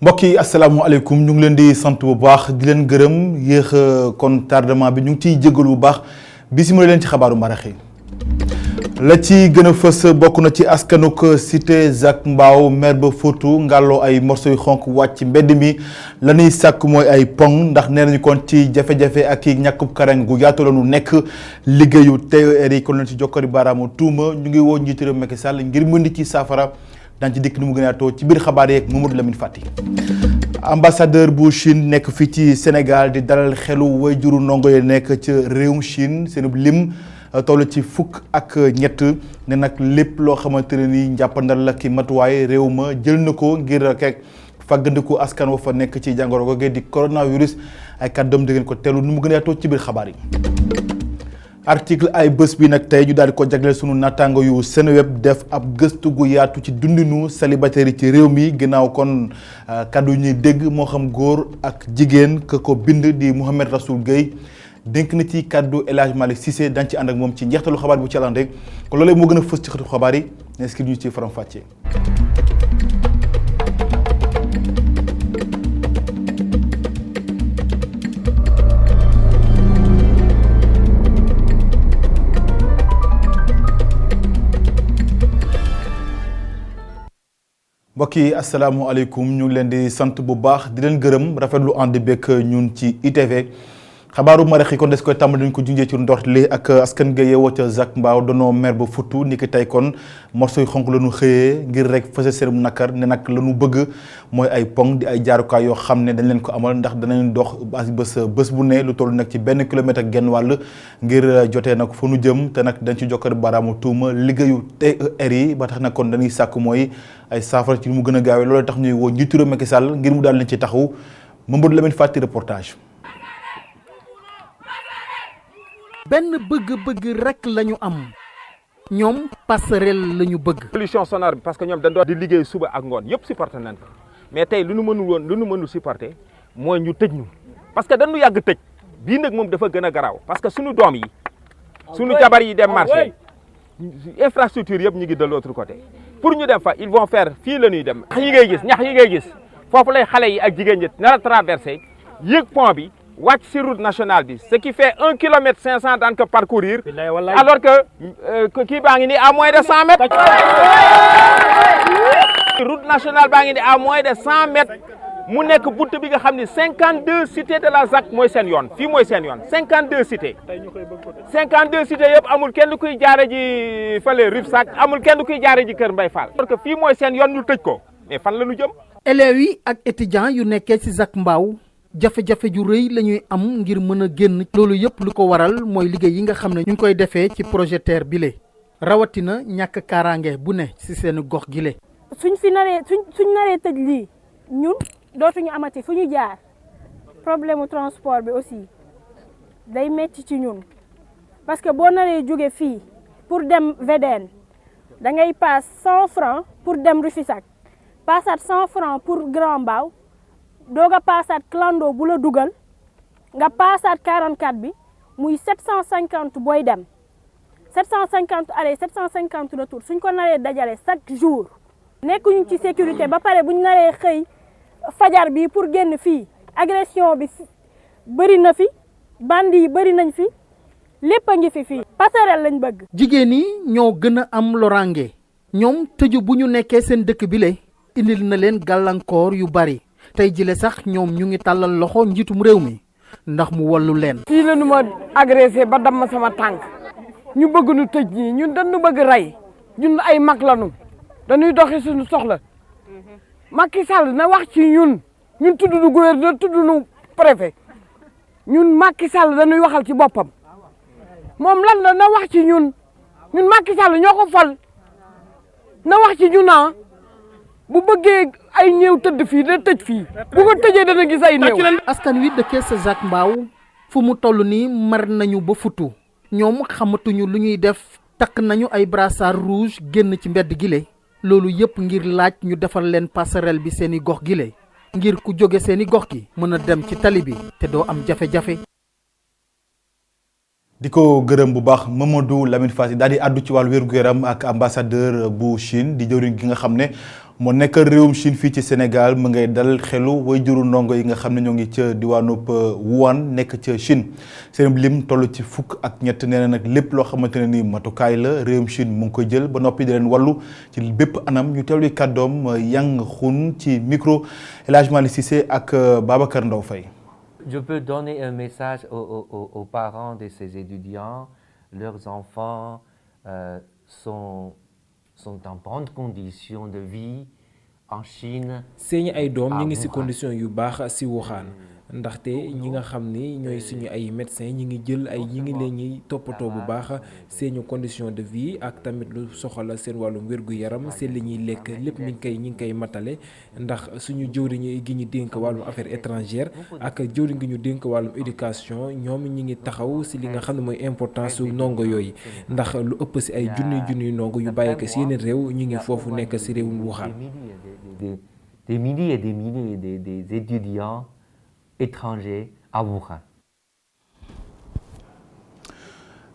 mbokk yi asalaamaaleykum ñu ngi leen di sant bu baax di leen gërëm yéex kon tardement bi ñu ngi ciy jégalu bu baax bisimilah leen ci xabaaru mbarax yi la ci gën a fës bokk na ci askanuk cité Zac Mbao maire ba Foutou ngàlloo ay morceau yu xonk wàcc mbedd mi la ñuy sàkk mooy ay pont ndax nee nañu kon ci jafe-jafe ak i ñàkkub karang gu yaatu la ñu nekk liggéeyu TER yi kon leen ci jokkari baaraamu tuuma ñu ngi woo njiitu réew Macky Sall ngir mën ci saafara daan ci dikk ni mu gën a yaatoo ci biir xabaar yeeg Mamadou Lamine Fati. ambassadeur bu Chine nekk fii ci Sénégal di dalal xelu wayjuru ndongo yi nekk ca réewum Chine seen lim toll ci fukk ak ñett ne nag lépp loo xamante ne ni njàppandal la ki matuwaay réew ma jël na ko ngir rek fàggandiku askan wa fa nekk ci jàngoro googee di coronavirus ay kàddoom di ngeen ko teelu nu mu gën a yaatoo ci biir xabaar yi. article ay bés bi nag tey ñu daal di ko jagleel sunu nattaango yu Seneweb def ab gëstu gu yaatu ci dundinu célibataire yi ci réew mi ginnaaw kon kaddu ñuy dégg moo xam góor ak jigéen ka ko bind di Mouhamed Rassoul Gueye dénk na ci kaddu El Hadj Malick Cissé dañ ci ànd ak moom ci njeextalu xabaar bu ci àllaan rek kon loolee moo gën a fës ci xëtu xabaar yi ne skir ñu ci faram fàccee. mbokk yi asalaamaaleykum ñu ngi leen di sant bu baax di leen gërëm rafetlu ànd beeg ñun ci ITV xabaaru marax yi kon des koy tàmbali dañ ko junjee ci ndort li ak askan ga yeewoo ca Zac Mbao danoo mer ba Foutou ni ki tey kon morceau yu xonk la ñu xëyee ngir rek fësal seen nakar ne nag la ñu bëgg mooy ay pont di ay jaarukaay yoo xam ne dañ leen ko amal ndax danañ dox bés bu ne lu toll nag ci benn kilomètre ak genn wàll ngir jotee nag fa nu jëm te nag dañ ci jokkar baraamu tuuma liggéeyu TER yi ba tax nag kon dañuy sàkk mooy ay saafara ci lu mu gën a gaawee loolu tax ñuy woo njiitu réew Macky Sall ngir mu daal leen ci taxaw Mamadou Lamine Fati reportage. benn bëgg-bëgg rek la ñu am ñoom passerelle la ñu bëgg. pollution sonore bi parce que ñoom dañ doon di liggéey suba ak ngoon yëpp supporté nañ ko mais tey lu nu mënul supporté mooy ñu tëj ñu parce que dañu yàgg tëj bii nag moom dafa gën a garaaw parce que suñu doom yi suñu jabar yi dem marché infrastructure yëpp ñu ngi de l'autre côté pour ñu dem fa ils vont faire fii la ñuy dem ñax yi ngay gis foofu lay xale yi ak jigéen ñi nar a traversé yéeg pont bi wàcc si route nationale bi ce qui fait 1 kilomètre 500 daan ko parcourir alors que kii baa ngi ni à moins de 100 mètres route nationale baa ngi ni à moins de 100 mètres mu nekk bunt bi nga xam ni 52 cités de la ZAC mooy seen yoon fii mooy seen yoon 52 cités 52 cités yëpp amul kenn kuy jaare ji fële Rufisque amul kenn kuy jaare ji Kër Mbay Fall parce que fii mooy seen yoon ñu tëj ko mais fan la ñu jëm. élèves yi ak étudiants yu nekkee ci Zac Mbao jafe-jafe ju rëy la ñuy am ngir mën a génn loolu yëpp lu ko waral mooy liggéey yi nga xam ne ñu ngi koy defee ci projet TER bile rawatina ñàkk kaaraange bu ne ci seen gox gile. suñ naree tëj lii ñun dootuñu amati fu ñu jaar problème mu transport bi aussi day metti ci ñun parce que boo naree jóge fii pour dem VDN da ngay paas 100 francs pour dem Rufisque paasaat 100 francs pour Grand Mbao doog a paasaat clando bu la dugal nga paasaat 44 bi muy 750 booy dem 750 aller 750 retour suñ ko naree dajale chaque jour nekkuñu ci sécurité ba pare buñ naree xëy fajar bi pour génn fii agression bi bëri na fi bandi yi bëri nañ fi lépp a ngi fi fii passerelle lañ bëgg. jigéen yi ñoo gën a am loraange ñoom tëju bu ñu nekkee seen dëkk bi le indil na leen gàllankoor yu bari tey jile sax ñoom ñu ngi tàllal loxo njiitum réew mi ndax mu wallu leen. fii la nu ma agressé ba damm sama tànk ñu bëgg nu tëj ñii ñun dañu bëgg rey ñun ay mag lanu dañuy doxi suñu soxla Macky Sall na wax ci ñun tudd nu gouverneur tudd nu préfet ñun Macky Sall dañuy waxal ci boppam moom lan la na wax ci ñun Macky Sall ñoo ko fal na wax ci ñun bu bëggee ay néew tëdd fii da tëj fii bu ko tëjee dana gis ay néew. askan wi dëkkee sa Zac Mbao fu mu toll nii mar nañu ba futu ñoom xamatuñu lu ñuy def takk nañu ay brassard rouge génn ci mbedd gile loolu yëpp ngir laaj ñu defal leen passerelle bi seeni gox gile ngir ku jóge seeni gox gi mën a dem ci tali bi te doo am jafe-jafe. di ko gërëm bu baax Mamadou Lamine Fati daal di àddu ci wàllu wér-gu-yaram ak ambassadeur bu Chine di jëwriñ gi nga xam ne moo nekk réewum Chine fii ci Sénégal mu ngay dal xelu way juru ndongo yi nga xam ne ñoo ngi ca diwaanub Wuhan nekk ca Chine seen lim toll ci fukk ak ñett nee na nag lépp loo xamante ne ni matukaay la réewum Chine mu ngi koy jël ba noppi di leen wàllu ci bépp anam ñu teewlu kàddoom Yang Xun ci micro El Hadj Malick Cissé ak Babacar Ndaw Faye. Je peux donner un message aux parents de ces étudiants. Leurs enfants sont en bonne condition de vie en Chine. seeni ay doom ñu ngi ci condition yu baax ci Wuhan ndaxte ñi nga xam ni ñooy suñu ay médecins ñi ngi jël ay ñi ngi leen ñi toppatoo bu baax seeni condition de vie ak tamit lu soxla seen wàllum wér-gu-yaram seen li ñuy lekk lépp ñi ngi koy matale ndax suñu jëwriñ gi ñu dénk wàllum affaires étrangères ak jëwriñ gi ñu dénk wàllum éducation ñoom ñi ngi taxaw ci li nga xam ne mooy importance su ndongo yooyu ndax lu ëpp ci ay junniy ndongo yu bàyyi ko ci yeneen réew ñu ngi foofu nekk ci réewum Wuhan. Des milliers et des milliers des étudiants étrangers à Wuhan.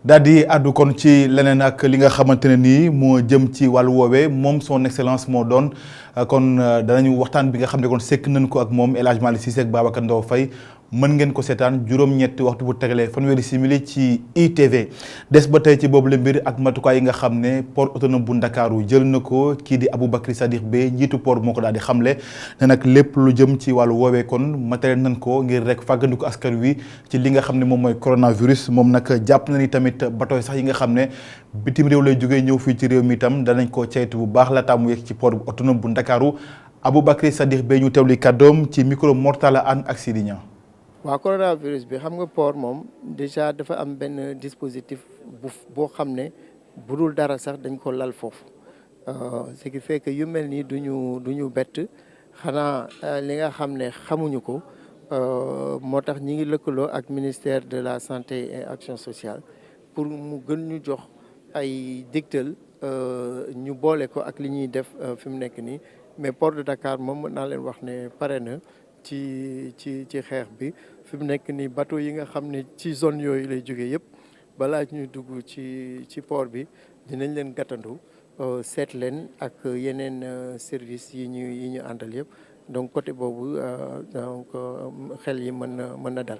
daal di àddu kon ci leneen ak li nga xamante ne nii moo jëm ci wàllu woowee moom son excellence moo doon kon danañu waxtaan bi nga xam ne kon sekk nañ ko ak moom El Hadj Malick Cissé ak Babacar Ndaw Faye mën ngeen ko seetaan juróom-ñetti waxtu bu tegalee fanweeri simili ci ITV des ba tey ci boobu la mbir ak matukaay yi nga xam ne port autonome bu Ndakaaru jël na ko kii di Aboubacry Sadikh Bèye njiitu port moo ko daal di xamle ne nag lépp lu jëm ci wàllu woowee kon matériel nañ ko ngir rek fàggandiku askan wi ci li nga xam ne moom mooy coronavirus moom nag jàpp na ni tamit bateau sax yi nga xam ne bitim réew lay jógee ñëw fii ci réew mi itam danañ ko ceytu bu baax la taamu yegg ci port autonome bu Ndakaaru Aboubacry Sadikh Bèye ñu teewli kàddoom ci micro Mortala Anne ak Sidi Niang. waaw coronavirus bi xam nga port moom déjà dafa am benn dispositif boo xam ne bu dul dara sax dañ ko lal foofu ce qui fait que yu mel nii duñu bett xanaa li nga xam ne xamuñu ko moo tax ñi ngi lëkkaloo ak ministère de la santé et action sociale pour mu gën ñu jox ay digtal ñu boole ko ak li ñuy def fi mu nekk nii mais port de Dakar moom mën naa leen wax ne pare na ci xeex bi fi mu nekk nii bateau yi nga xam ne ci zone yooyu lay jógee yëpp balaa ñuy dugg ci port bi dinañ leen gàttandu seet leen ak yeneen service yi ñu àndal yëpp donc côté boobu donc xel yi mën na dal.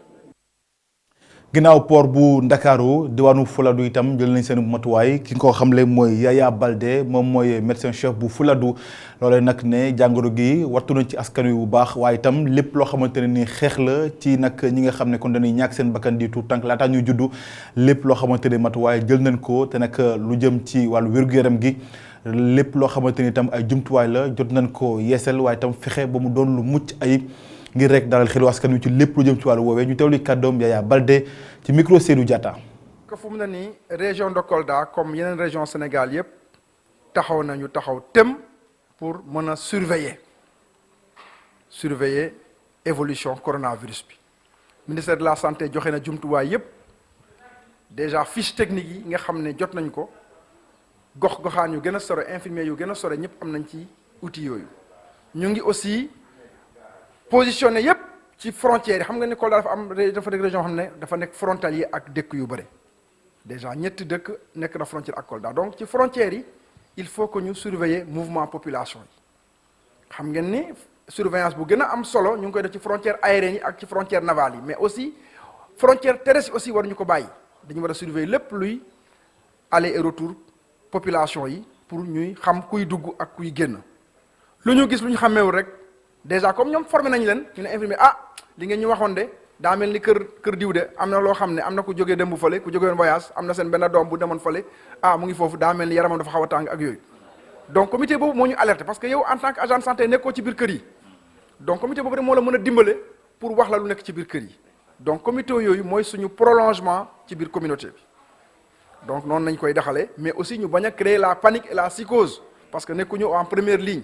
ginnaaw port bu Ndakaaru diwaanu Fuladu itam jël nañ seen matuwaay ki nga ko xamle mooy Yaya Baldé moom mooy médecin chef bu Fuladu loolee nag ne jàngoro gi wattu nañ ci askan wi bu baax waaye itam lépp loo xamante ne ni xeex la ci nag ñi nga xam ne kon dañuy ñàkk seen bakkan di tuut tànk laataa ñuy juddu lépp loo xamante ne matuwaay jël nañ ko te nag lu jëm ci wàllu wér-gu-yaram gi lépp loo xamante ni itam ay jumtuwaay la jot nañ ko yeesal waaye itam fexe ba mu doon lu mucc ayib ngir rek dalal xelu askan wi ci lépp lu jëm ci wàllu woowee ñu teewli kàddoom Yaya Baldé ci micro Seydou Diatta. que fu mu ne nii région de Kolda comme yeneen région Sénégal yëpp taxaw tem pour mën a surveiller évolution coronavirus bi ministère de la santé joxe na jumtuwaay yëpp déjà fiche technique yi nga xam ne jot nañ ko gox-goxaan yu gën a sore infirmier yu gën a sore ñëpp am nañ ci outils yooyu ñu ngi aussi positionné yëpp ci frontières yi xam nga ni Kolda dafa nekk région xam ne dafa nekk frontalier ak dëkk yu bëri déjà ñetti dëkk nekk na frontière ak Kolda donc ci frontières yi il faut que ñu surveiller mouvement population yi xam ngeen ni surveillance bu gën a am solo ñu ngi koy def ci frontière aérienne yi ak ci frontière navale yi mais aussi frontière terrestre yi aussi war ñu ko bàyyi dañu war a surveiller lépp luy aller et retour population yi pour ñuy xam kuy dugg ak kuy génn lu ñu gis lu ñu xàmmeewul rek déjà comme ñoom formé nañ leen ñu ne infirmier li ngeen ñu waxoon de daa mel ni kër diw de am na loo xam ne am na ku jógee démb fële ku jógee voyage am na seen benn doom bu demoon fële mu ngi foofu daa mel ni yaramam dafa xaw a tàng ak yooyu donc comité boobu moo ñu alerté parce que yow en tant que agent de santé nekkoo ci biir kër yi donc comité boobu rek moo la mën a dimbale pour wax la lu nekk ci biir kër yi donc comité yooyu mooy suñu prolongement ci biir communauté bi donc noonu nañ koy doxalee mais aussi ñu bañ a créer la panique et la psychose parce que nekkuñu en première ligne.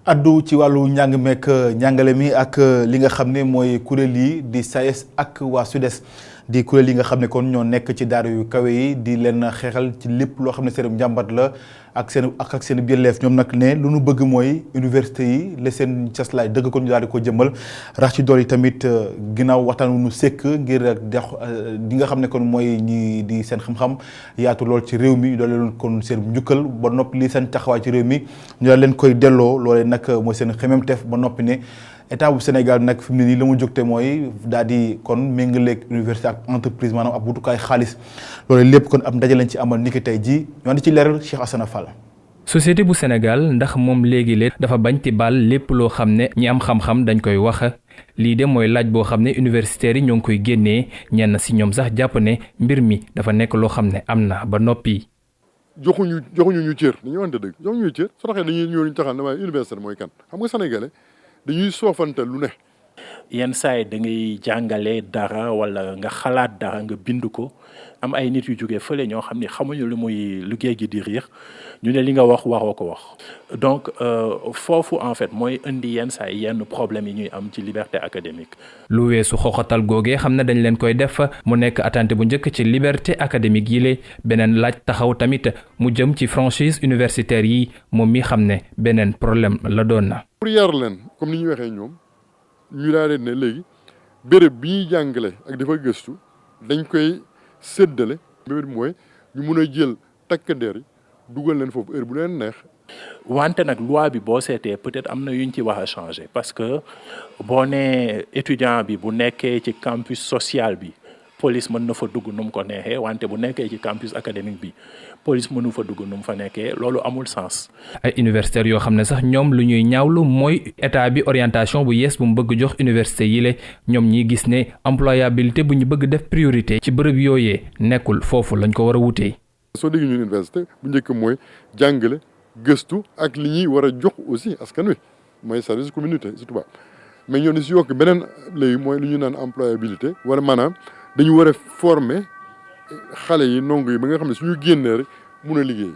addu ci wàllu njàng meek njàngale mi ak li nga xam ne mooy kuréel yi di SAES ak waa SUDES di kuréel yi nga xam ne kon ñoo nekk ci daara yu kawe yi di leen xeexal ci lépp loo xam ne seen njàmbat la ak seen bielleef ñoom nag ne lu nu bëgg mooy université yi la seen caslaay dëgg ko ñu daal di ko jëmmal rax ci dool yi tamit ginnaaw waxtaan wu nu sekk ngir dex di nga xam ne kon mooy ñi di seen xam-xam yaatu lool ci réew mi ñu doole leen kon seen njukkal ba noppi li seen taxawaay ci réew mi ñu daal leen koy delloo loolee nag mooy seen xememteef ba noppi ne état bu Sénégal nag fi mu ne nii la mu jógte mooy daal di kon méngaleeg université ak entreprise maanaam ab wutukaay xaalis loolu lépp kon ab ndaje lañ ci amal niki tey jii ñu andi ci leeral Cheikh Assane Fall. société bu Sénégal ndax moom léegi lee dafa bañ ti baal lépp loo xam ne ñi am xam-xam dañ koy wax lii de mooy laaj boo xam ne universitaires yi ñoo ngi koy génnee ñenn si ñoom sax jàpp ne mbir mi dafa nekk loo xam ne am na ba noppi. joxuñu ñu cër dañuy wante dëgg joxuñu ñu cër soo taxee dañuy ñëw ñu taxal ne waaye universitaire mooy kan xam nga sénégalais dañuy soofante lu ne. yenn saa yi da ngay jàngale dara wala nga xalaat dara nga bind ko am ay nit yu jógee fële ñoo xam ne xamuñu lu muy liggéey gi di riir ñu ne li nga wax waroo ko wax donc foofu en fait mooy indi yenn saa yi yenn problème yi ñuy am ci liberté académique. lu weesu xoxatal googee xam ne dañ leen koy def mu nekk attente bu njëkk ci liberté académique yi lée beneen laaj taxaw tamit mu jëm ci franchise universitaire yi moom mi xam ne beneen problème la doon na. pour yar leen comme ni ñu waxee ñoom ñu daal di ne léegi béréb bi ñuy jàngale ak dafa gëstu dañ koy séddale mbir mooy ñu mun a jël takk der yi dugal leen foofu heure bu leen neex. wante nag loi bi boo seetee peut-être am na yuñ ci wax a changer parce que boo nee étudiant bi bu nekkee ci campus social bi police mën na fa dugg nu mu ko neexee wante bu nekkee ci campus académique bi police mënu fa dugg nu mu fa nekkee loolu amul sens. ay universitaires yoo xam ne sax ñoom lu ñuy ñaawlu mooy état bi orientation bu yees bu mu bëgg jox université yi le ñoom ñi gis ne employabilité bu ñu bëgg def priorité ci bërëb yooyee nekkul foofu lañ ko war a wutee. soo déggee ñun université bu njëkk mooy jàngale gëstu ak li ñuy war a jox aussi askan wi mooy service communauté si tubaab mais ñoo ni si yokk beneen léegi mooy lu ñu naan employabilité wala maanaam dañu war a former xale yi ndongo yi ba nga xam ne suñu génnee rek mun a liggéey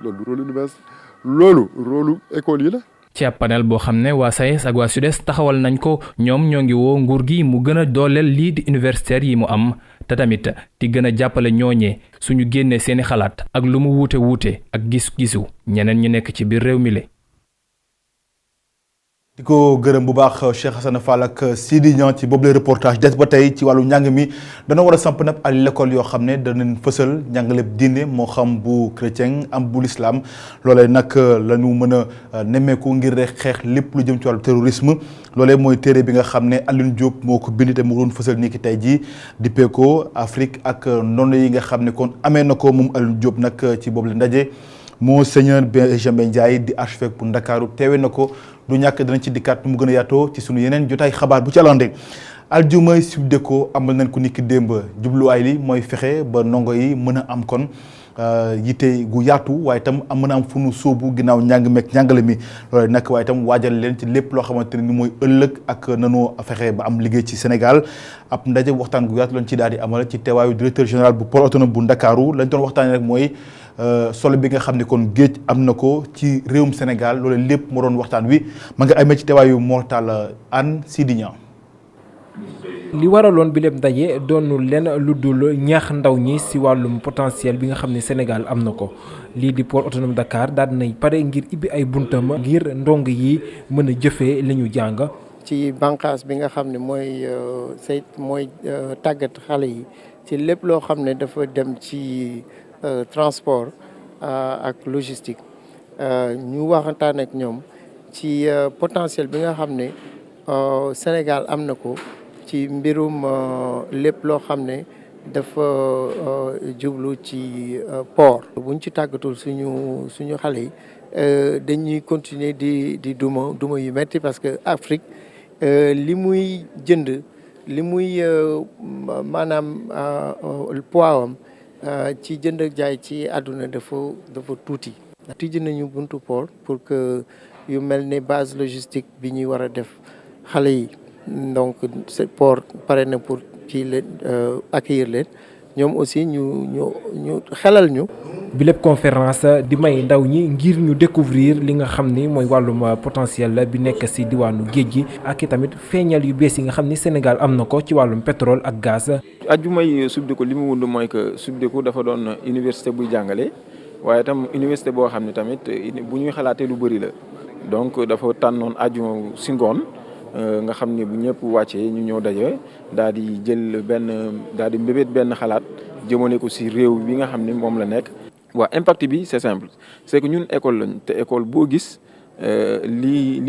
loolu du rôle université loolu rôle école yi la. ci ab panel boo xam ne waa SAES ak waa SUDES taxawal nañ ko ñoom ñoo ngi woo nguur gi mu gën a dooleel lii di universitaires yi mu am te tamit di gën a jàppale ñooñee suñu génnee seeni xalaat ak lu mu wuute ak gis-gisu ñeneen ñu nekk ci biir réew mi le di ko gërëm bu baax Cheikh Assane Fall ak Sidi Niang ci boobu le reportage des ba tey ci wàllu njàng mi dana war a samp nag ay l'école yoo xam ne danañ fësal njàngaleeb diine moo xam bu chrétien am bu l'islam loolee nag la ñu mën a nemmeeku ngir rek xeex lépp lu jëm ci wàllu terrorisme loolee mooy téere bi nga xam ne Alioune Diop moo ko bind te mu doon fësal nii ki tey jii dippee ko Afrique ak ndono yi nga xam ne kon amee na ko moom Alioune Diop nag ci boobu le ndaje Monseigneur Benjamin Ndiaye di archevêque bu Ndakaaru teewe na ko du ñàkk danañ ci dikkaat mu gën a yaatoo ci sunu yeneen jotaay xabaar bu ci alande aljumay Subdeco amal nañ ko niki démb jubluwaay li mooy fexe ba ndongo yi mën a am kon yitte gu yaatu waaye itam mën a am fu nu sóobu ginnaaw njàng meeg njàngale mi loolu nag waaye itam waajal leen ci lépp loo xamante ne ni mooy ëllëg ak nanoo fexe ba am liggéey ci Sénégal ab ndaje waxtaan gu yaatu lañ ci daal di amal ci teewaayu directeur général bu port autonome bu Ndakaaru lañ doon waxtaanee rek mooy solo bi nga xam ne kon géej am na ko ci réewum Sénégal loolu lépp moo doon waxtaan wi ma nga amee ci teewaayu Mortal Anne Sidi Niang. li waraloon bi lépp ndaje doonul leen lu dul ñaax ndaw ñi ci wàllum potentiel bi nga xam ne Sénégal am na ko lii di port autonome Dakar daal nay pare ngir ibbi ay buntam ngir ndong yi mën a jëfee li ñu jàng. ci bànqaas bi nga xam ne mooy tàggat xale yi ci lépp loo xam ne dafa dem ci transport ak logistique ñu waxtaan ak ñoom ci potentiel bi nga xam ne Sénégal am na ko ci mbirum lépp loo xam ne dafa jublu ci port. buñ ci tàggatul suñu xale yi dañuy continuer di duma yu metti parce que Afrique li muy jënd li muy maanaam poids am ci jënd ak jaay ci àdduna dafa tuuti. tijji nañu buntu port pour que yu mel ne base logistique bi ñuy war a def xale yi donc ce port pare na pour ci leen accueillir leen ñoom aussi ñu xelal ñu. bi lépp conférence di may ndaw ñi ngir ñu découvrir li nga xam ni mooy wàllum potentiel bi nekk ci diwaanu géej gi ak i tamit feeñal yu bees yi nga xam ni Sénégal am na ko ci wàllum pétrole ak gaz. ajjumay Subdeco li mu wund mooy que Subdeco dafa doon université buy jàngale waaye tam université boo xam ne tamit bu ñuy xalaatee lu bëri la donc dafa tànnoon aju si ngoon nga xam ni bu ñëpp wàccee ñu ñëw daje daal di jël daal di mbébét benn xalaat jëmale ko si réew bi nga xam ni moom la nekk. waaw impact bi c'est simple c'est que ñun école lañ te école boo gis li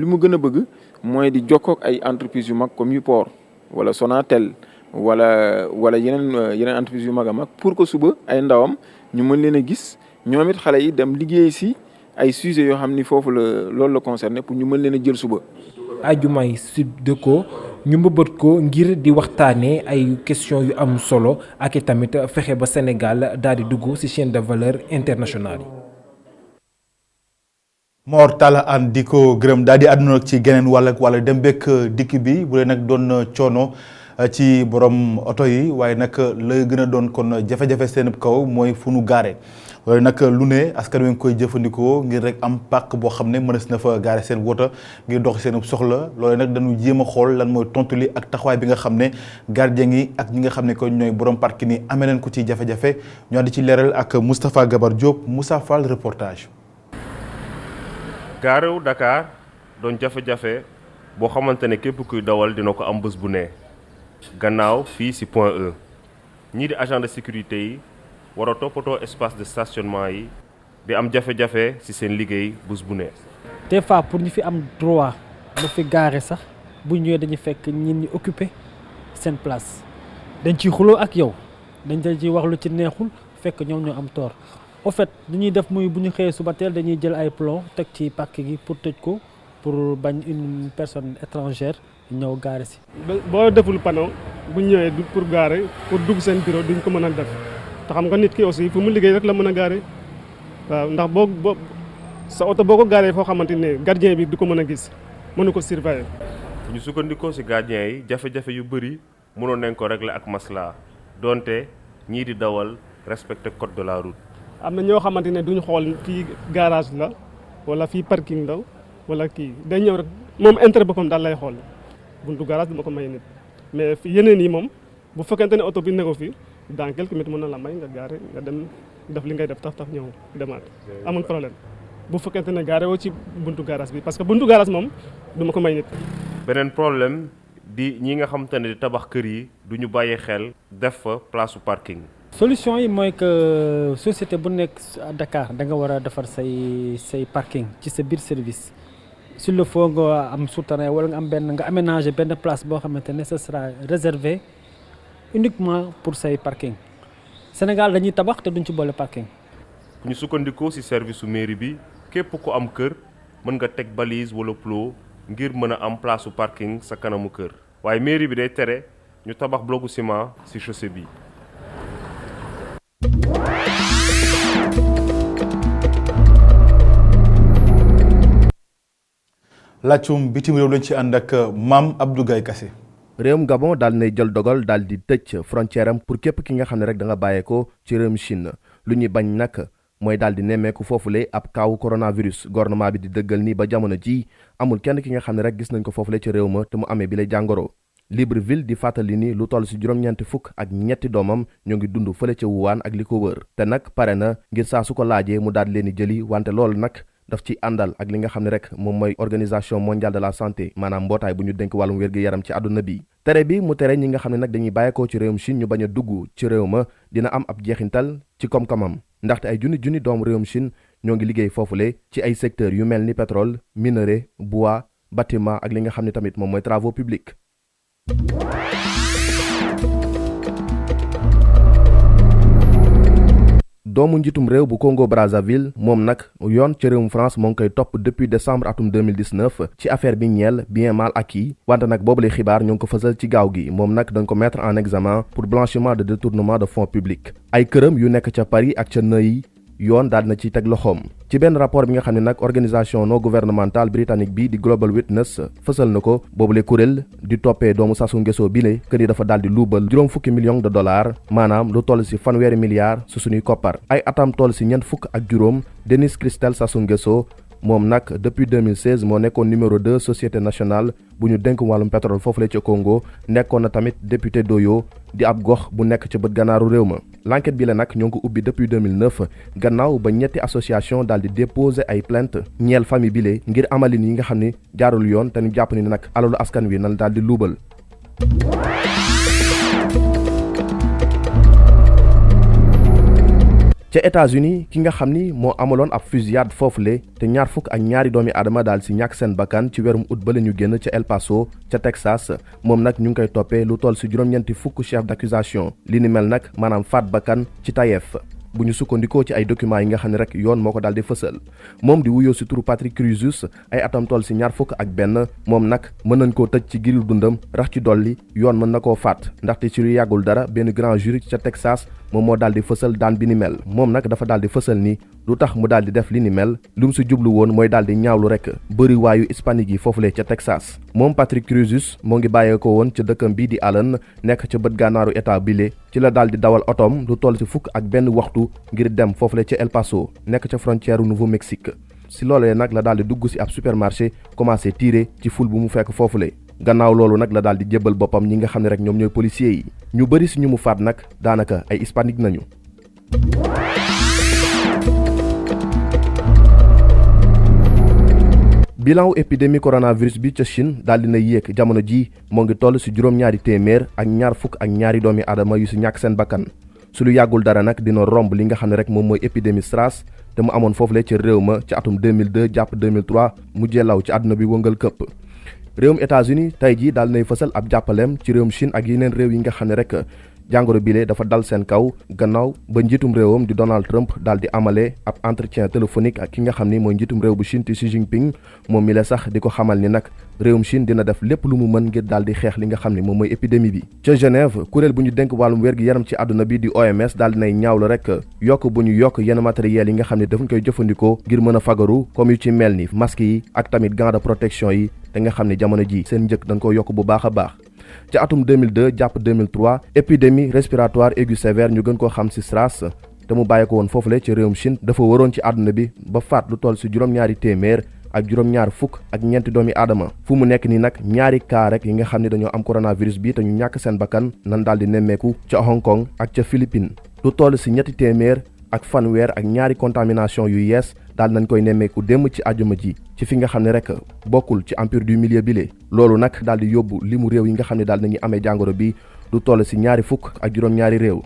mu gën a bëgg mooy di jokkook ay entreprises yu mag comme yu port wala Sonatel wala yeneen entreprises yu mag a mag pour que suba ay ndawam ñu mën leen a gis ñoom it xale yi dem liggéey si ay sujets yoo xam ni foofu loolu la concerné pour ñu mën leen a jël suba. Ajumaay Sudeko ñu mbëbët ko ngir di waxtaanee ay questions yu am solo ak i tamit fexe ba Sénégal daal di dugg ci chaîne de valeur internationale yi. Mor Talla Anne di ko gërëm daal di àdduna ci geneen wala dem bekk dikk bi bu dee nag doon coono ci borom oto yi waaye nag la gën a doon kon jafe-jafe seen kaw mooy fu nu gaare loolu nag lu ne askan wi nga koy jëfandikoo ngir rek am pàkk boo xam ne mënees na fa gaare seen woto ngir dox seen soxla loolu nag dañu jéem a xool lan mooy tontu li ak taxawaay bi nga xam ne gardien yi ak ñi nga xam ne ko ñooy borom parking yi amee leen ko ci jafe-jafe ñoo di ci leeral ak Moustapha Gabar Diop Moussa Fall reportage. gaarewu Dakar doon jafe-jafe boo xamante ne képp kuy dawal dina ko am bés bu ne gannaaw fii ci Point E ñii di agent de sécurité yi war a toppatoo espace de stationnement yi di am jafe-jafe ci seen liggéey bés bu ne. des fois pour ñu fi am droit ba fi gaare sax bu ñëwee dañuy fekk ñin ñi occupé seen place dañ ciy xuloo ak yow dañ ciy wax lu ci neexul fekk ñoom ñoo am tort. au fait li ñuy def muy bu ñu xëyee suba teel dañuy jël ay plomb teg ci parc gi pour tëj ko pour bañ une personne étrangère ñëw gaare si. boo deful panneau bu ñu ñëwee pour gaare pour dugg seen bureau duñ ko mën a def te xam nga nit ki aussi fu mu liggéey rek la mën a gaare waaw ndax boo sa oto boo ko gaaree foo xamante ne gardien bi du ko mën a gis mënu ko surveiller. ñu sukkandikoo ci gardien yi jafe-jafe yu bëri mënoon nañ ko régler ak masla donte ñii di dawal respecter code de la route. am na ñoo xamante ne duñu xool fii garage la wala fii parking la wala kii day ñëw rek moom intérêt boppam daal lay xool buntu garage du ma ko may nit mais yeneen yi moom bu fekkente ne oto bi ne ko fi dans quelques minutes mën na la may nga gaare nga dem def li ngay def taf ñëw demaat amul problème bu fekkente ne gaare woo ci buntu garage bi parce que buntu garage moom du ma ko may nit. beneen problème di ñi nga xamante ne di tabax kër yi du ñu bàyyi xel def fa place su parking. solution yi mooy que société bu nekk à Dakar da nga war a defar say parking ci sa biir service s'il le faut nga am souterrain wala nga am nga aménager benn place boo xamante ne ce sera réservé uniquement pour say parking Sénégal dañuy tabax te duñ ci boole parking. ñu sukkandikoo ci service su mairie bi képp ku am kër mën nga teg balise wala plo ngir mën a am place su parking sa kanamu kër waaye mairie bi day tere ñu tabax blocu ciment ci chaussée bi. laccum bitim réew lañ ci ànd ak Mame Abdou Gaye Kassé. réewum Gabon daal nay jël dogal daal di tëj frontière am pour képp ki nga xam ne rek da nga bàyyeekoo ci réewum Chine lu ñuy bañ nag mooy daal di nemmeeku foofule ab kaawu coronavirus gouvernement bi di dëggal ni ba jamono ji amul kenn ki nga xam ne rek gis nañ ko foofule ci réew ma te mu amee bi lay jàngoro. Libreville di fàttali ni lu toll ci juróom-ñeenti fukk ak ñetti doomam ñoo ngi dund fële ca Wuhan ak li ko wër te nag pare na ngir saa su ko laajee mu daal leen di jëli wante loolu nag daf ci àndal ak li nga xam ne rek moom mooy organisation mondiale de la santé maanaam mbootaay bu ñu dénk wàllum wér-gi-yaram ci àdduna bi. tere bi mu tere ñi nga xam ne nag dañuy bàyyeekoo ci réewum Chine ñu bañ a dugg ci réew ma dina am ab jeexintal ci koom-koomam ndaxte ay junni doomu réewum Chine ñoo ngi liggéey foofule ci ay secteurs yu mel ni pétrole minerai bois bâtiment ak li nga xam ne tamit moom mooy travaux publics. doomu njiitum réew bu Congo Brazzaville moom nag yoon ci réewum France moo ngi koy topp depuis décembre atum 2019 ci affaire bi ñeel bien mal acquis wante nag boobule xibaar ñoo ngi ko fësal ci gaaw gi moom nag dañ ko mettre en examen pour blanchiment de détournement de fonds publics ay këram yu nekk ca Paris ak ca Neuilly yoon daal na ci teg loxoom ci benn rapport bi nga xam ne nag organisation non gouvernementale britannique bi di Global Witness fësal na ko boobule kuréel di toppee doomu Sassou Nguesso bile kër yi dafa daal di luubal juróom fukki millions de dollars maanaam lu toll si fanweeri milliards su suñuy koppar ay atam toll si ñeent fukk ak juróom Denis Christel Sassou Nguesso moom nag depuis 2016 moo nekkoon numéro 2 société nationale bu ñu dénk wàllum pétrole foofu la ca Congo nekkoon na tamit député d'Oyo di ab gox bu nekk ca bët gànnaaru réew ma. l'enquête bi la nag ñoo ngi ko ubbi depuis 2009 gannaaw ba ñetti association daal di déposer ay plainte ñeel famille bile ngir amalin yi nga xam ni jaarul yoon te ñu jàpp ni nag alalu askan wi nan daal di luubal. ca États-Unis ki nga xam ni moo amaloon ab fusillade foofule te ñaar fukk ak ñaari doomi aadama daal si ñàkk seen bakkan ci weerum août ba la ñu génn ca El Paso ca Texas moom nag ñu ngi koy toppee lu toll si juróom-ñeenti fukk chef d'accusation li ni mel nag maanaam faat bakkan ci tayeef bu ñu sukkandikoo ci ay documents yi nga xam ne rek yoon moo ko daal di fësal moom di wuyoo si turu Patrick Cruzus ay atam toll si ñaar fukk ak benn moom nag mën nañ koo tëj ci giiru dundam rax ci dolli yoon mën na koo faat ndaxte ci lu yàggul dara benn grand jury ca Texas moom moo daal di fësal daan bi ni mel moom nag dafa daal di fësal ni lu tax mu daal di def li ni mel lu mu si jublu woon mooy daal di ñaawlu rek bëri waayu hispanique yi foofule ca Texas moom Patrick Cruzus moo ngi bàyyeekoo woon ca dëkkam bii di Allen nekk ca bët gànnaaru état bile ci la daal di dawal otoom lu toll si fukk ak benn waxtu ngir dem foofule ca El Paso nekk ca frontière Nouveau-Mexique si loolee nag la daal di dugg si ab supermarché commencé tirer ci ful bu mu fekk foofule gannaaw loolu nag la daal di jébbal boppam ñi nga xam ne rek ñoom ñooy policiers yi ñu bëri si ñu mu faat nag daanaka ay hispanique nañu. bilan wu épidémie coronavirus bi ca Chine daal dina yéeg jamono ji moo ngi toll si juróom-ñaari téeméer ak ñaar fukk ak ñaari doomi aadama yu si ñàkk seen bakkan su lu yàggul dara nag dina romb li nga xam ne rek moom mooy épidémie SRAS te mu amoon foofule ca réew ma ci atum 2002 jàpp 2003 mujjee law ci àdduna bi wëngal këpp réewum États-Unis tey jii daal nay fësal ab jàppaleem ci réewum Chine ak yeneen réew yi nga xam ne rek jàngoro bile dafa dal seen kaw gannaaw ba njiitum réewam di Donald Trump daal di amalee ab entretien téléphonique ak ki nga xam ni mooy njiitum réew bu Chine ti Xi Jinping moom mi la sax di ko xamal ni nag réewum Chine dina def lépp lu mu mën ngir daal di xeex li nga xam ni moom mooy épidémie bi. ca Genève kuréel bu ñu dénk wàllum wér-gi-yaram ci àdduna bi di OMS daal dinay ñaawlu rek yokk bu ñu yokk yenn matériel yi nga xam ne dafañ koy jëfandikoo ngir mën a fagaru comme yu ci mel ni masque yi ak tamit gants de protection yi te nga xam ne jamono ji seen njëkk dañ ko yokk bu baax a baax. ca atum 2002 jàpp 2003 épidémie respiratoire aiguë sévère ñu gën koo xam ci SRAS te mu bàyyi ko woon foofule ci réewum Chine dafa waroon ci àdduna bi ba faat lu toll ci juróom-ñaari téeméer ak juróom-ñaar fukk ak ñeenti doomi aadama fu mu nekk nii nag ñaari cas rek yi nga xam ne dañoo am coronavirus bi te ñu ñàkk seen bakkan nan daal di nemmeeku ca Hong Kong ak ca Philippines lu toll ci ñetti téeméer ak fanweer ak ñaari contamination yu yees daal nañ koy nemmeeku démb ci àjjuma ji ci fi nga xam ne rek bokkul ci empire du milieu bile loolu nag daal di yóbbu limu réew yi nga xam ne daal nañuy amee jàngoro bi lu toll ci ñaari fukk ak juróom-ñaari réew.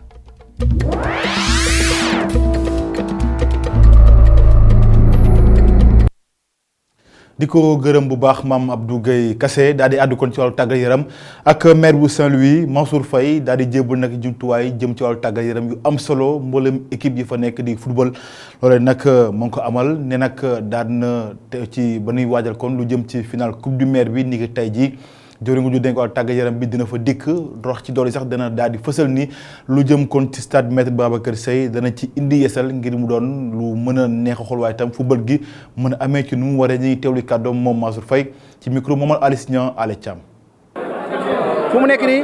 di ko gërëm bu baax maam Abdou Gueye Kassé daal di àddu kon ci wàllu tàggat yaram ak maire bu Saint-Louis Mansour Faye daal di jébbal nag jumtuwaay jëm ci wàllu tàggat yaram yu am solo mboolem équipe yi fa nekk di football loolee nag moo ngi ko amal ne nag daal na ci ba nuy waajal kon lu jëm ci final coupe du maire bi ni ki tey jii jëwriñ ju dénk wàllu tàggat yaram bi dina fa dikk rox ci dool yi sax dana daal di fësal ni lu jëm kon ci stade Maître Babacar Seye dana ci indi yeesal ngir mu doon lu mën a neex a xool waaye itam football gi mën a amee ci nu mu waree ñuy teewli kàddoom moom Mansour Faye ci micro Momar Alice Niang Ale Thiam. fu mu nekk nii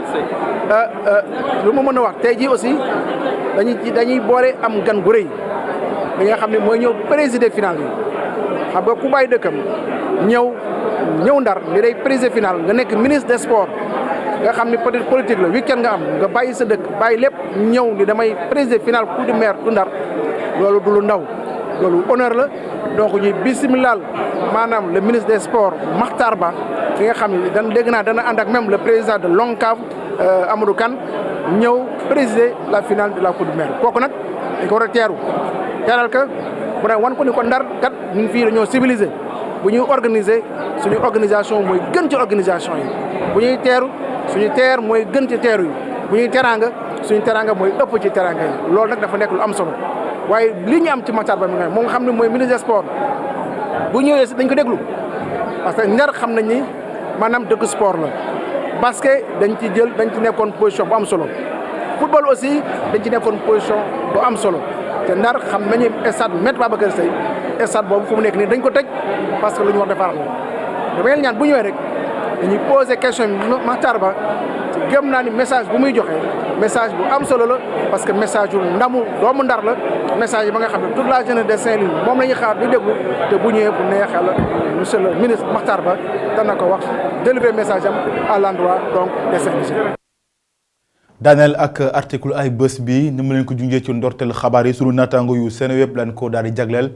lu ma mën a wax tey jii aussi dañuy boole am gan gu rëy bi nga xam ne mooy ñëw présider final bi xam nga ku bàyyi dëkkam ñëw Ndar li day présider final nga nekk ministre des sports nga xam ni peut-être politique la week-end nga am nga bàyyi sa dëkk bàyyi lépp ñëw ni damay présider final coupe du maire du Ndar loolu du lu ndaw loolu honneur la donc ñuy bisimilaal maanaam le ministre des sports Makhtar Ba fi nga xam ne dan dégg naa dana ànd ak même le président de l'ONCAV Amadou Kane ñëw présider la finale de la coupe du maire kooku nag dañ ko war a teeral ka mu ne wan ko ni ko Ndar kat ñun fii dañoo civilisé bu ñuy organiser suñu organisation mooy gën ci organisation yi bu ñuy teeru suñu teer mooy gën ci teeru yi bu ñuy teraanga suñu teraanga mooy ëpp ci teraanga yi loolu nag dafa nekk lu am solo waaye li ñu am ci Makhtar Ba mi nga moom nga xam ne mooy ministre des sports bu ñëwee si dañ ko déglu parce que Ndar xam nañ ni maanaam dëkk sport la basket dañ ci nekkoon position bu am solo football aussi dañ ci nekkoon position bu am solo te Ndar xam nañu stade Maître Babacar Seye stade boobu fu mu nekk nii dañ ko tëj parce que lu ñu war defaraat la damay ñaan bu ñëwee rek dañuy poser question bi Makhtar Ba gëm naa ni message bu muy joxe message bu am solo la parce que message yu ndamu doomu Ndar la message yi ba nga xam ne toute la jeunesse de Saint-Louis moom la ñuy xaar di déglu te bu ñëwee bu neexee la monsieur le ministre Makhtar Ba dana ko wax délivrer message am à l'endroit donc des Saint-Louisiens. daaneel ak article ay bés bi ni mu leen ko junjee ci ndorteel xabaar yi sunu naataango yu Seneweb lañ ko daal di jagleel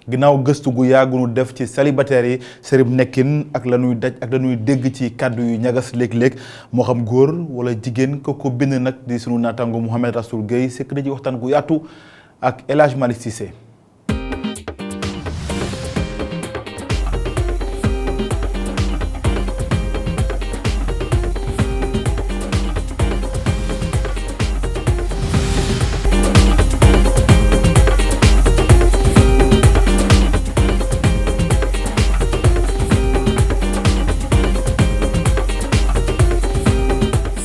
ginnaaw gëstu gu yàggu nu def ci célibataires yi sërib nekkin ak la ñuy daj ak la ñuy dégg ci kàddu yu ñagas léeg-léeg moo xam góor wala jigéen ko bind nag di sunu naataango Mouhamed Rassoul Gueye sekk na ci waxtaan gu yaatu ak El Hadj Malick Cissé.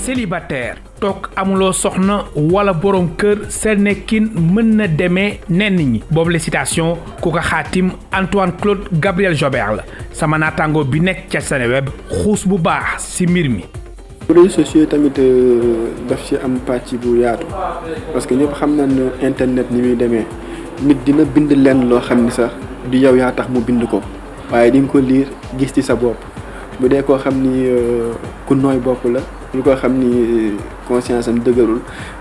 célibataire toog amuloo soxna wala borom kër sa nekkin mën na demee nenn ñi boobu la citation ku ko xaatim Antoine Claude Gabriel Jobert la sama naataango bi nekk ca Seneweb xuus bu baax ci mbir mi. réseaux sociaux tamit daf ci am pàcc bu yaatu parce que ñëpp xam nañ ne internet ni muy demee nit dina bind lenn loo xam ni sax du yow yaa tax mu bind ko waaye di nga ko lire gis ci sa bopp bu dee koo xam ni ku nooy bopp la. ñu ko xam ni conscience am dëgërul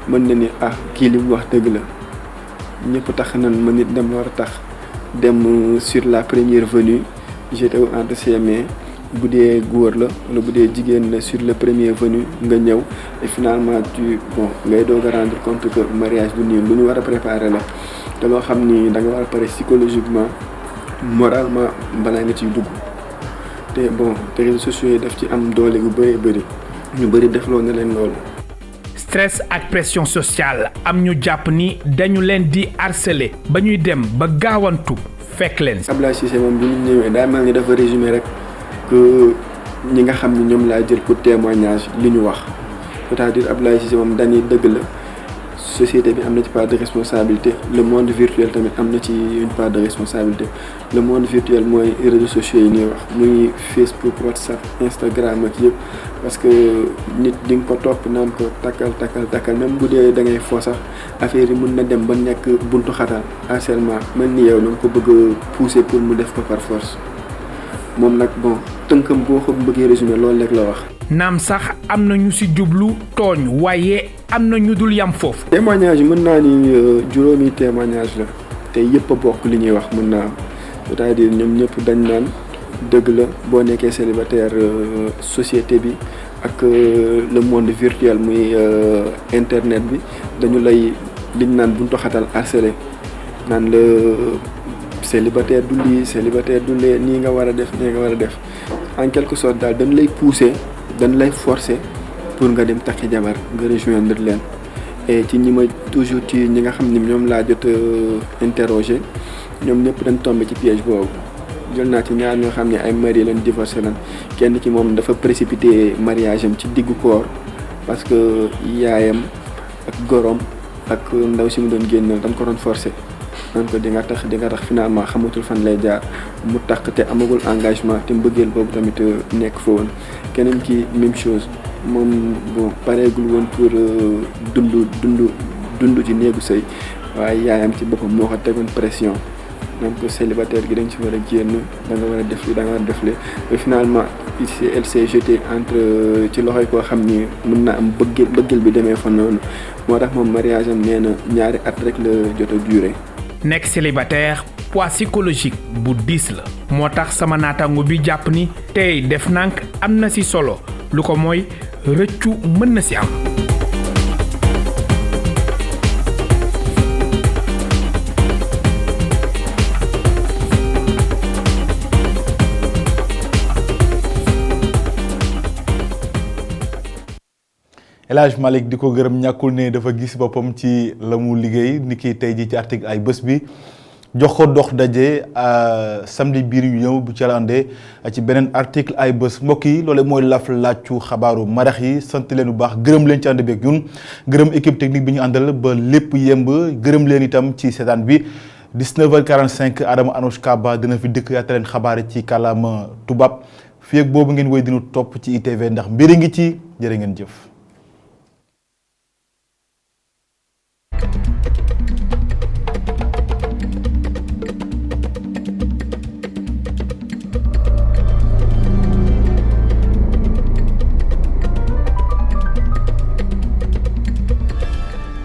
mën na ni kii li mu wax dëgg la ñëpp tax nan ma nit dem war a tax dem sur la première venue jeté entre ses mains bu dee góor la wala bu dee jigéen la sur le premier venu nga ñëw et finalement ngay doog a rendre compte que mariage bu nii lu ñu war a préparer la te loo xam ni da nga war a pare psychologiquement moralement balaa nga ciy dugg te réseaux sociaux yi daf ci am doole gu bëree bëri. ñu bëri defloo na leen loolu. stress ak pression sociale am ñu jàpp ni dañu leen di harceler ba ñuy dem ba gaawantu fekk leen. Ablaye Cissé moom bi ñu ñëwee daa mel ni dafa résumé rek que ñi nga xam ni ñoom laa jël pour témoignage li ñu wax c'est-à-dire Ablaye Cissé moom dañuy dëgg la société bi am na ci part de responsabilité le monde virtuel tamit am na ci une part de responsabilité le monde virtuel mooy réseaux sociaux yi ñuy wax muy Facebook WhatsApp Instagram ak yëpp parce que nit di nga ko topp naan ko takkal même bu dee da ngay fo sax affaire yi mën na dem ba nekk buntu xatal harcèlement mel ni yow da nga ko bëgg a pousser pour mu def ko par force moom nag tënkam boo ko bëggee résumé loolu rek la wax. naam sax am na ñu ci jublu tooñ waaye am na ñu dul yam foofu. témoignage mën naa ni juróomi témoignage la te yëpp a bokk li ñuy wax mën naa am c'est-à-dire ñoom ñëpp dañ naan dëgg la boo nekkee célibataire société bi ak le monde virtuel muy internet bi dañu lay liñ naan buntu xatal harcelé naan la célibataire du lii célibataire du lee nii nga war a def en quelque sorte daal dañ lay pousser. dañ lay forcer pour nga dem takki jabar nga rejoindre leen et ci ñi ma toujours ci ñi nga xam ni ñoom laa jot interroger ñoom ñëpp dañ tombé ci piège boobu jël naa ci ñaar ñoo xam ne ay mari lañ divorcé lan kenn ci moom dafa précipité mariage am ci diggu koor parce que yaayam ak gorom ak ndaw si mu doon génn dañ ko doon forcer naan ko di nga tax finalement xamatul fan lay jaar mu tax te amagul engagement te mbëggeel boobu tamit nekk fa woon keneen ki même chose moom pareegul woon pour dund ci néegu sëy waaye yaayam ci boppam moo ko tegoon pression naan ko célibataire gi dañ ci war a génn da nga war a def li da nga war a def li et finalement elle s'est jetée entre ci loxoy koo xam ni mën na am bëggeel bi demee fa noonu moo tax moom mariage am nee na ñaari at rek la jot a duré. nekk célibataire poids psychologique bu diis la moo tax sama naataango bi jàpp ni tey def nànk am na ci solo lu ko mooy rëccu mën na ci am. El Hadj Malick di ko gërëm ñàkkul ne dafa gis boppam ci la mu liggéey ni ki tey ji ci article ay bés bi jox ko dox daje samedi biir yu ñëw bu ci àndee ci beneen article ay bés mbokk yi loolu mooy laf laaju xabaaru marax yi sant leen bu baax gërëm leen ci ànd beeg ñun gërëm équipe technique bi ñu àndal ba lépp yemb gërëm leen itam ci seetaan bi 19h45 Adama Anouchka Ba dina fi dëkk yaata leen xabaar ci kàllaama tubaab fii ak boobu ngeen woy dinu topp ci ITV ndax mbiri ngi ci jërë ngeen jëf